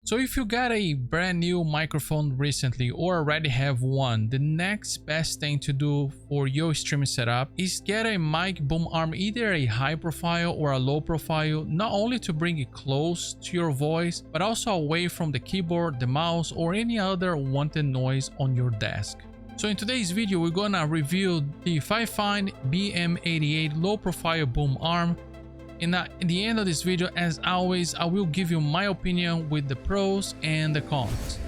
So if you got a brand new microphone recently or already have one, the next best thing to do for your streaming setup is get a mic boom arm, either a high profile or a low profile, not only to bring it close to your voice, but also away from the keyboard, the mouse, or any other wanted noise on your desk. So in today's video, we're gonna review the FIFINE BM88 low profile boom arm. In the end of this video, as always, I will give you my opinion with the pros and the cons.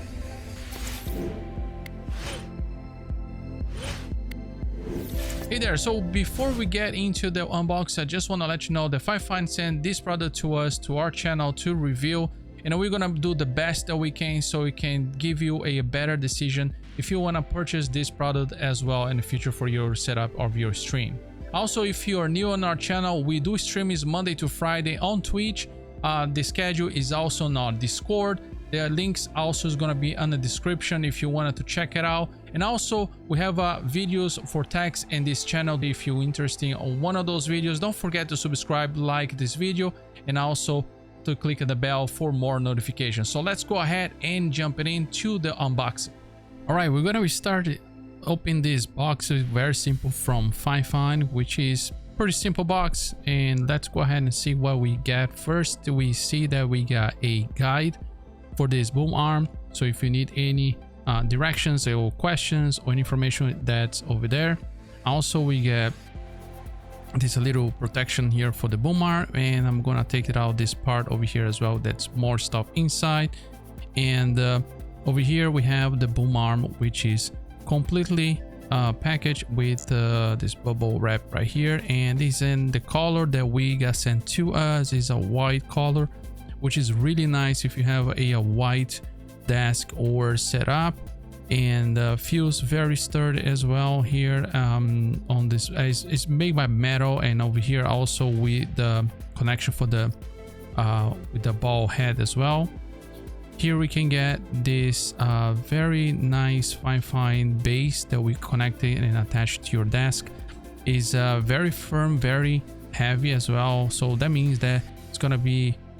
Hey there, so before we get into the unboxing, I just want to let you know that FIFINE sent this product to us, to our channel, to review, and we're gonna do the best that we can so we can give you a better decision if you want to purchase this product as well in the future for your setup of your stream. Also, if you are new on our channel, we do streams Monday to Friday on Twitch. The schedule is also on our Discord. The links also is going to be in the description if you wanted to check it out. And also, we have videos for tags in this channel. If you're interested in one of those videos, don't forget to subscribe, like this video, and also to click the bell for more notifications. So let's go ahead and jump into the unboxing. All right, we're going to start it. Open this box. Is very simple from FIFINE, which is pretty simple box, and let's go ahead and see what we get. First, we see that we got a guide for this boom arm, so if you need any directions or questions or information, that's over there. Also, we get this little protection here for the boom arm, and I'm gonna take it out this part over here as well. That's more stuff inside. And over here we have the boom arm, which is completely packaged with this bubble wrap right here, and is in the color that we got sent to us. Is a white color, which is really nice if you have a white desk or setup, and feels very sturdy as well. Here on this, it's made by metal, and over here also with the connection for the with the ball head as well. Here we can get this very nice FIFINE base that we connected and attached to your desk. Is very firm, very heavy as well, so that means that it's gonna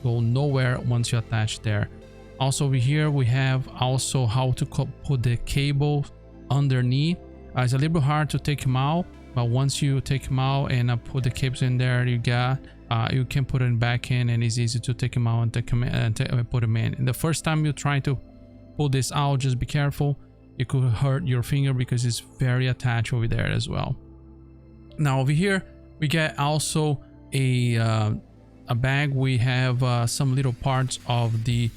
go nowhere once you attach there. Also over here we have also how to put the cable underneath. It's a little bit hard to take them out, but once you take them out and put the cables in there, you can put it back in, and it's easy to take them out and put them in. And the first time you try to pull this out, just be careful. It could hurt your finger because it's very attached over there as well. Now over here we get also a bag. We have some little parts of the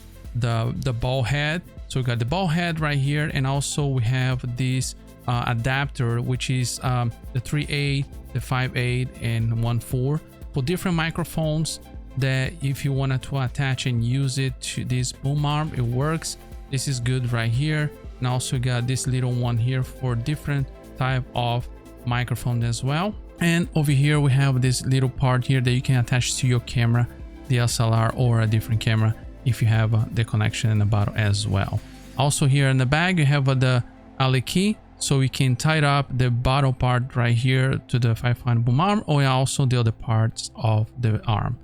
ball head. So we got the ball head right here, and also we have this adapter, which is the 3.8, the 5.8, and 1.4 for different microphones, that if you wanted to attach and use it to this boom arm, it works. This is good right here. And also got this little one here for different type of microphone as well. And over here we have this little part here that you can attach to your camera, DSLR or a different camera, if you have the connection in the bottom as well. Also here in the bag you have the alley key, so we can tie up the bottom part right here to the FIFINE boom arm, or also the other parts of the arm.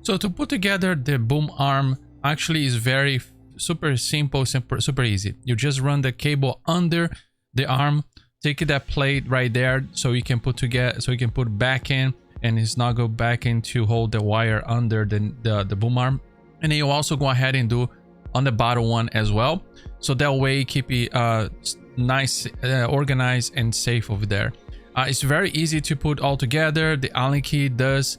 So to put together the boom arm actually is very super simple, super easy. You just run the cable under the arm, take that plate right there, so you can put together, so you can put back in, and it's not go back in to hold the wire under the boom arm. And then you also go ahead and do on the bottom one as well, so that way keep it nice, organized and safe over there. It's very easy to put all together. The Allen key does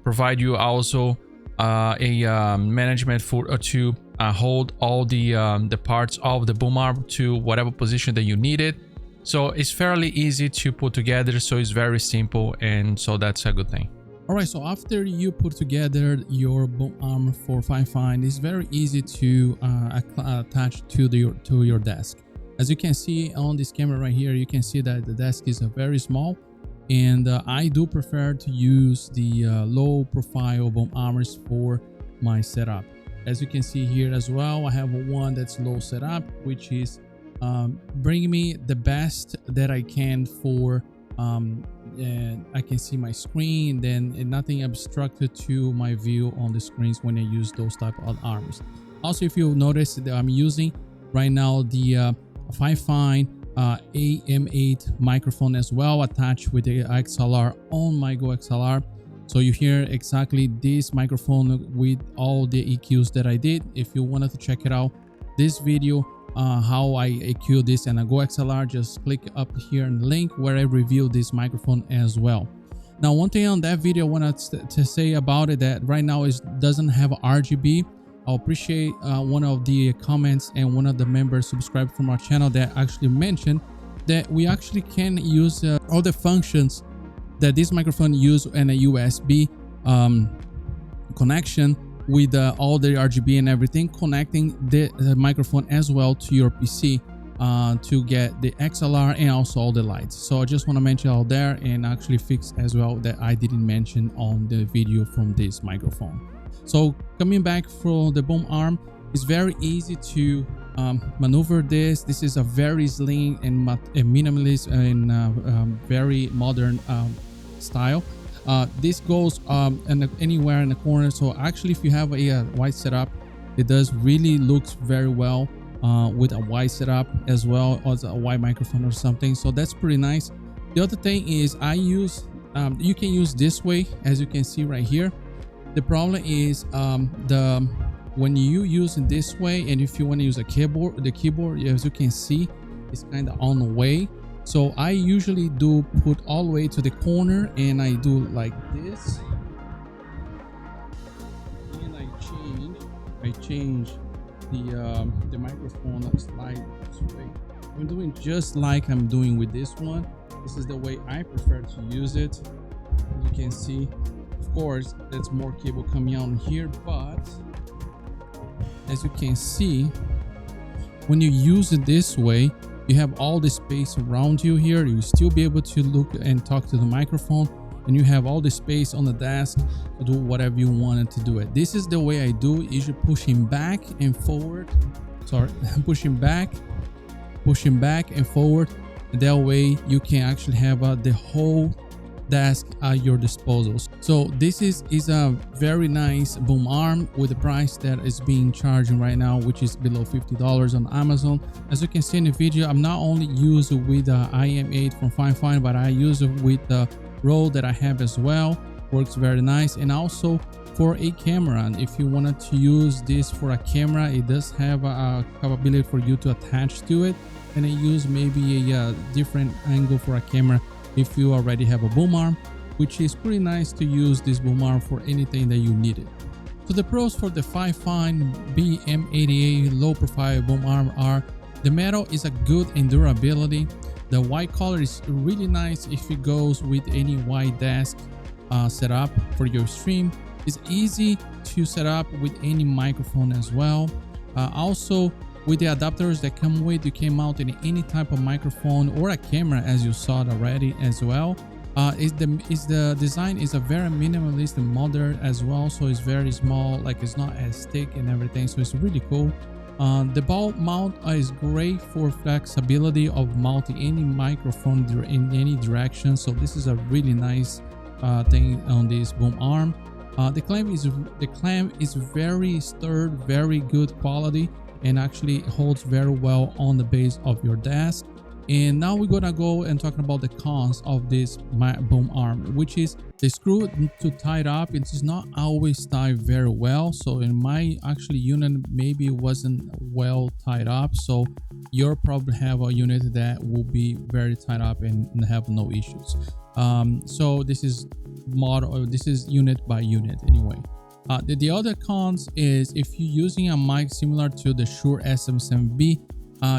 provide you also a management for to hold all the parts of the boom arm to whatever position that you need it. So it's fairly easy to put together, so it's very simple, and so that's a good thing. All right, so after you put together your boom arm for FIFINE, it's very easy to attach to your desk. As you can see on this camera right here, you can see that the desk is very small, and I do prefer to use the low profile boom armors for my setup. As you can see here as well, I have one that's low setup, which is bringing me the best that I can for and I can see my screen, then nothing obstructed to my view on the screens when I use those type of arms. Also, if you notice that I'm using right now the FIFINE AM8 microphone as well, attached with the XLR on my Go XLR. So you hear exactly this microphone with all the EQs that I did. If you wanted to check it out, this video, how I EQ this and a Go XLR, just click up here in the link where I review this microphone as well. Now, one thing on that video I wanted to say about it, that right now it doesn't have RGB. I appreciate one of the comments and one of the members subscribed from our channel that actually mentioned that we actually can use all the functions that this microphone use in a USB connection with all the RGB and everything, connecting the microphone as well to your PC to get the XLR and also all the lights. So I just want to mention out there and actually fix as well that I didn't mention on the video from this microphone. So coming back from the boom arm, it's very easy to maneuver this. This is a very slim and minimalist and very modern style. This goes anywhere in the corner. So actually, if you have a wide setup, it does really looks very well with a wide setup as well as a wide microphone or something. So that's pretty nice. The other thing is I use you can use this way, as you can see right here. The problem is when you use it this way, and if you want to use a keyboard, the keyboard, as you can see, is kind of on the way. So I usually do put all the way to the corner, and I do like this, and I change the microphone slide this way. I'm doing just like I'm doing with this one. This is the way I prefer to use it. As you can see, of course, there's more cable coming out here, but as you can see, when you use it this way, you have all the space around you here. You still be able to look and talk to the microphone, and you have all the space on the desk to do whatever you wanted to do it. This is the way I do it, usually pushing back and forward. Sorry, pushing back and forward. And that way you can actually have the whole desk at your disposal. So this is a very nice boom arm with the price that is being charged right now, which is below $50 on Amazon. As you can see in the video, I'm not only used with the IM8 from FIFINE, but I use it with the Rode that I have as well. Works very nice. And also for a camera, and if you wanted to use this for a camera, it does have a capability for you to attach to it, and I use maybe a different angle for a camera if you already have a boom arm, which is pretty nice to use this boom arm for anything that you need it. So the pros for the FIFINE BM88 low profile boom arm are: the metal is a good in durability. The white color is really nice if it goes with any wide desk setup for your stream. It's easy to set up with any microphone as well. Also, with the adapters that come with, you can mount in any type of microphone or a camera, as you saw it already as well. The design is a very minimalist and modern as well, so it's very small, like it's not as thick and everything, so it's really cool. The ball mount is great for flexibility of mounting any microphone in any direction, so this is a really nice thing on this boom arm. The clamp is very sturdy, very good quality, and actually holds very well on the base of your desk. And now we're gonna go and talk about the cons of this boom arm, which is the screw to tie it up. It is not always tied very well. So in my actually unit, maybe it wasn't well tied up. So you'll probably have a unit that will be very tied up and have no issues. So this is unit by unit anyway. The other cons is if you're using a mic similar to the Shure SM7B,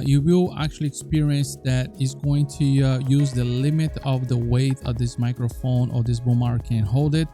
you will actually experience that it's going to use the limit of the weight of this microphone or this boom arm can hold it.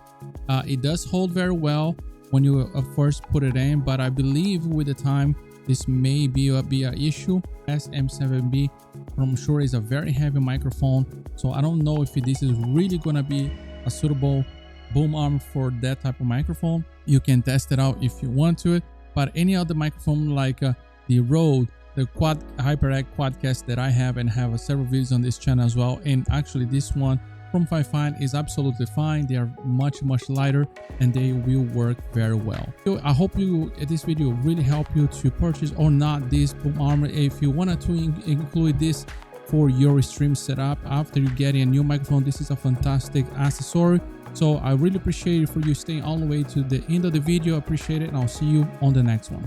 It does hold very well when you first put it in, but I believe with the time this may be an issue. SM7B from Shure is a very heavy microphone, so I don't know if this is really gonna be a suitable boom arm for that type of microphone. You can test it out if you want to it, but any other microphone like the Rode, the HyperX Quadcast that I have and have several videos on this channel as well, and actually this one from FIFINE is absolutely fine. They are much lighter and they will work very well. So I hope this video really helped you to purchase or not this boom armor. If you wanted to include this for your stream setup after you get a new microphone, this is a fantastic accessory. So I really appreciate it for you staying all the way to the end of the video. I appreciate it, and I'll see you on the next one.